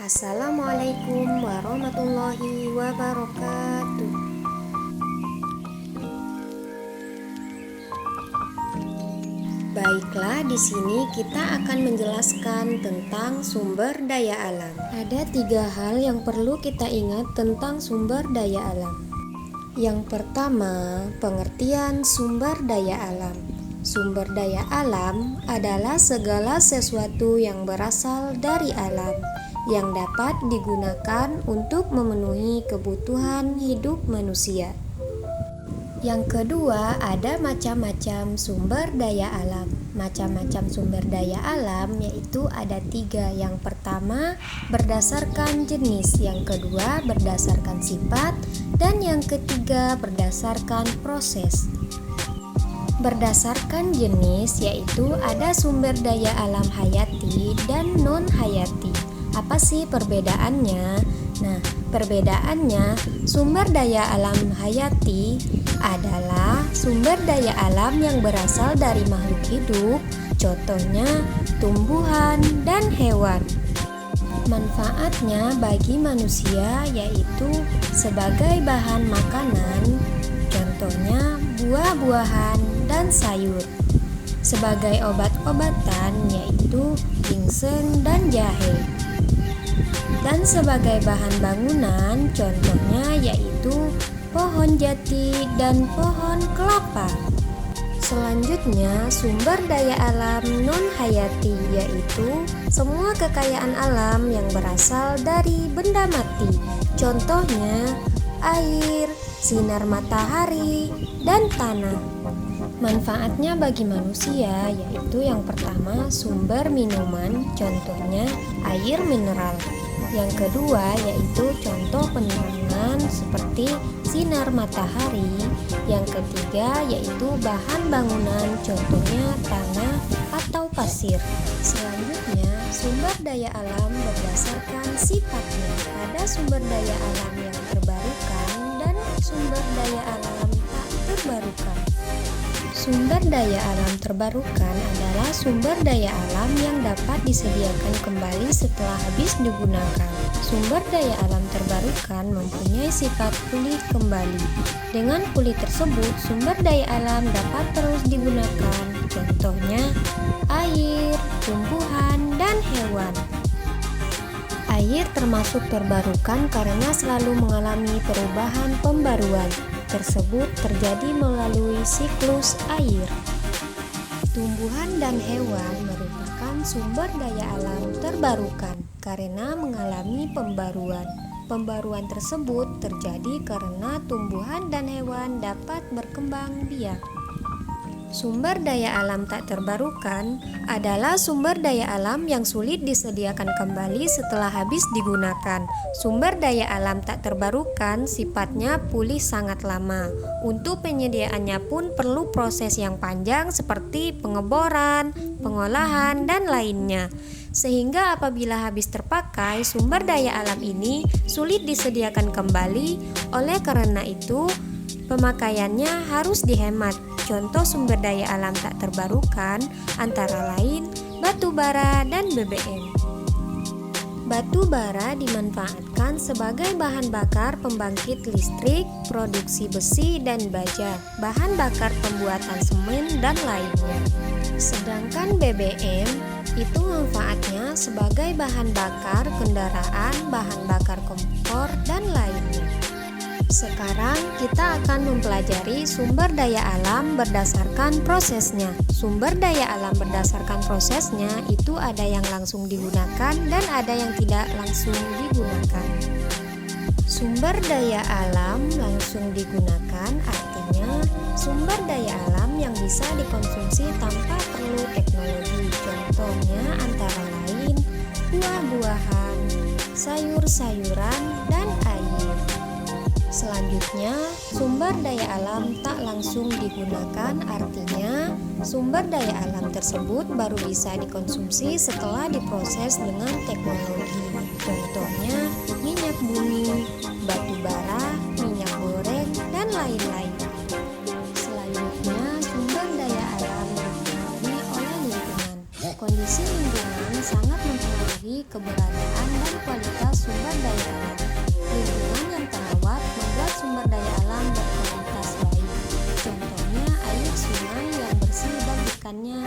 Assalamualaikum warahmatullahi wabarakatuh. Baiklah, di sini kita akan menjelaskan tentang sumber daya alam. Ada 3 hal yang perlu kita ingat tentang sumber daya alam. Yang pertama, pengertian sumber daya alam. Sumber daya alam adalah segala sesuatu yang berasal dari alam, yang dapat digunakan untuk memenuhi kebutuhan hidup manusia. Yang kedua, ada macam-macam sumber daya alam. Macam-macam sumber daya alam yaitu ada 3. Yang pertama, berdasarkan jenis. Yang kedua, berdasarkan sifat. Dan yang ketiga, berdasarkan proses. Berdasarkan jenis yaitu ada sumber daya alam hayati dan non-hayati. Apa sih perbedaannya? Nah, perbedaannya, sumber daya alam hayati adalah sumber daya alam yang berasal dari makhluk hidup, contohnya tumbuhan dan hewan. Manfaatnya bagi manusia yaitu sebagai bahan makanan, contohnya buah-buahan dan sayur. Sebagai obat-obatan yaitu ginseng dan jahe. Dan sebagai bahan bangunan contohnya yaitu pohon jati dan pohon kelapa. Selanjutnya, sumber daya alam non-hayati yaitu semua kekayaan alam yang berasal dari benda mati. Contohnya air, sinar matahari, dan tanah. Manfaatnya bagi manusia yaitu yang pertama sumber minuman, contohnya air mineral. Yang kedua yaitu contoh penerangan seperti sinar matahari. Yang ketiga yaitu bahan bangunan, contohnya tanah atau pasir. Selanjutnya, sumber daya alam berdasarkan sifatnya. Ada sumber daya alam yang terbarukan dan sumber daya alam tak terbarukan. Sumber daya alam terbarukan adalah sumber daya alam yang dapat disediakan kembali setelah habis digunakan. Sumber daya alam terbarukan mempunyai sifat pulih kembali. Dengan pulih tersebut, sumber daya alam dapat terus digunakan. Contohnya air, tumbuhan, dan hewan. Air termasuk terbarukan karena selalu mengalami perubahan pembaruan. Tersebut terjadi melalui siklus air. Tumbuhan dan hewan merupakan sumber daya alam terbarukan karena mengalami pembaruan. Pembaruan tersebut terjadi karena tumbuhan dan hewan dapat berkembang biak. Sumber daya alam tak terbarukan adalah sumber daya alam yang sulit disediakan kembali setelah habis digunakan. Sumber daya alam tak terbarukan sifatnya pulih sangat lama. Untuk penyediaannya pun perlu proses yang panjang seperti pengeboran, pengolahan, dan lainnya. Sehingga apabila habis terpakai, sumber daya alam ini sulit disediakan kembali. Oleh karena itu, pemakaiannya harus dihemat. Contoh sumber daya alam tak terbarukan antara lain batu bara dan BBM. Batu bara dimanfaatkan sebagai bahan bakar pembangkit listrik, produksi besi dan baja, bahan bakar pembuatan semen dan lainnya. Sedangkan BBM itu manfaatnya sebagai bahan bakar kendaraan, bahan bakar kompor dan lainnya. Sekarang kita akan mempelajari sumber daya alam berdasarkan prosesnya. Sumber daya alam berdasarkan prosesnya itu ada yang langsung digunakan dan ada yang tidak langsung digunakan. Sumber daya alam langsung digunakan artinya sumber daya alam yang bisa dikonsumsi tanpa perlu teknologi. Contohnya antara lain buah-buahan, sayur-sayuran, dan air. Selanjutnya, sumber daya alam tak langsung digunakan artinya sumber daya alam tersebut baru bisa dikonsumsi setelah diproses dengan teknologi. Contohnya minyak bumi, batu bara, minyak goreng, dan lain-lain. Selanjutnya, sumber daya alam dipengaruhi oleh lingkungan. Kondisi lingkungan sangat mempengaruhi keberadaan dan kualitas menghabiskannya